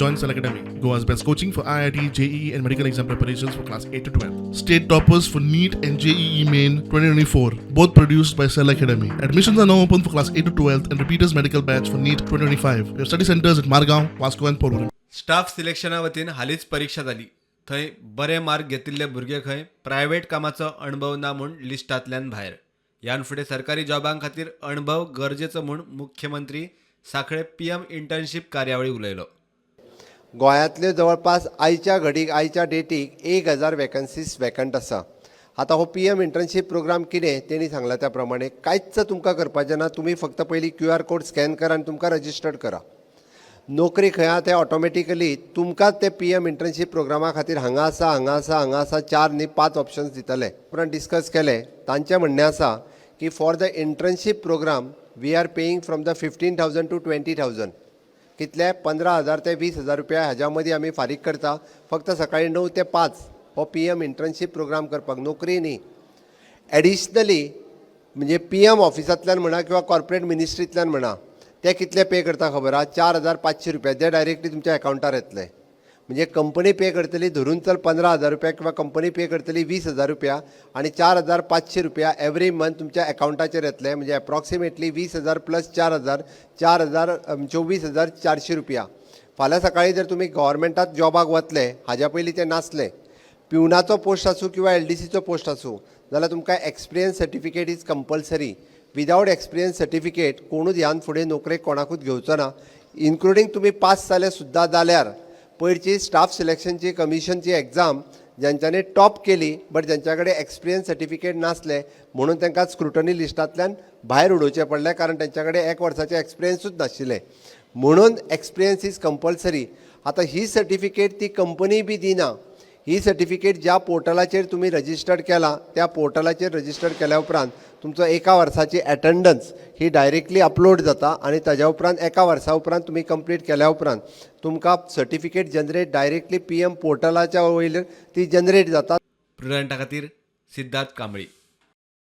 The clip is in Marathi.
Join Cell Academy, Goa's best coaching for IIT, JEE, and medical exam preparations for class 8 to 12. State toppers for NEET and JEE Main 2024, both produced by Cell Academy. Admissions are now open for class 8 to 12th and repeaters medical batch for NEET 2025. We have study centers at Margao, Vasco, and Porvorim. Staff सिलेक्शना वतीन हालींच परीक्षा जाली. थंय बरे मार्क घेतिल्ले भुरगे खंय प्रायव्हेट कामाचो अणभव ना म्हूण लिस्टांतल्यान भायर. ह्यान फुडें सरकारी जॉबां खातीर अणभव गरजेचो म्हूण मुख्यमंत्री साखळे पीएम इंटर्नशीप कार्यावळी उलयलो. गोंयांतल्यो जवळपास आयच्या डेटीक 1000 वॅकन्सीज वॅकंट आसा. आतां हो पीएम इंटर्नशीप प्रोग्राम कितें तेणी सांगला त्या प्रमाणे कांयच तुमकां करपाचें ना. तुमी फक्त पयलीं QR कोड स्कॅन करा आनी तुमकां रजिस्टर्ड करा. नोकरी खंय आहा तें ऑटोमॅटिकली तुमकांच ते पीएम इंटर्नशीप प्रोग्रामा खातीर हांगा आसा 4 न्ही 5 ऑप्शन्स दितले. उपरांत डिस्कस केले. तांचें म्हणणें आसा की for the internship program we are paying from the 15,000 to 20,000. कितले 15,000 ते 20,000 रुपया हाज्या मदीं आमी फारीक करता. फक्त सकाळी 9 ते 5 हो पीएम इंटर्नशीप प्रोग्राम करपाक, नोकरी न्ही. एडिशनली म्हणजे पीएम ऑफिसांतल्यान म्हणा किंवा कॉर्पोरेट मिनिस्ट्रींतल्यान म्हणा ते कितले पे करता खबर आहा? 4,500 रुपया. ते डायरेक्टली तुमच्या अकाउंटार येतले. म्हणजे कंपनी पे करतली धरून चल 15,000 रुपया किंवा कंपनी पे करतली 20,000 रुपया आनी 4,500 रुपया एवरी मंथ तुमच्या अकाउंटाचेर येतले. म्हणजे एप्रॉक्सिमेटली 20,000 प्लस 4,000 24,400 रुपया. फाल्यां सकाळी जर तुमी गव्हर्मेंटात जॉबाक वतले, हाज्या पयलीं ते नासले, पिवनाचो पोस्ट आसूं किंवा LDCचो पोस्ट आसूं, जाल्यार तुमकां experience certificate is compulsory. Without experience certificate कोणूच ह्यान फुडें नोकरेक कोणाकूच घेवचो ना. इन्क्लुडींग तुमी पास जाले सुद्दां जाल्यार पयरची स्टाफ सिलेक्शनची कमिशनची एग्जाम ज्यांच्यानी टॉप केली बट ज्यांच्या कडेन एक्सपिरियन्स सर्टिफिकेट नासले म्हणून तांकां स्क्रुटनी लिस्टांतल्यान भायर उडोवचें पडलें, कारण तांच्या कडेन 1 वर्साचें एक्सपिरियन्सूच नाशिल्लें. म्हणून एक्सपिरियन्स इज कंपल्सरी. आतां ही सर्टिफिकेट ती कंपनी बी दिना. ही सर्टिफिकेट ज्या पोर्टलाचेर तुमी रजिस्टर्ड केला त्या पोर्टलाचेर रजिस्टर्ड केल्या उपरांत तुमचो 1 वर्साची एटेंडन्स ही डायरेक्टली अपलोड जाता आनी ताज्या उपरांत 1 वर्सा उपरांत तुमी कंप्लीट केल्या उपरांत तुमकां सर्टिफिकेट जनरेट डायरेक्टली पीएम पोर्टलाच्या वयल्यान ती जनरेट जाता. प्रुडंटा खातीर सिद्धार्थ कांबळी.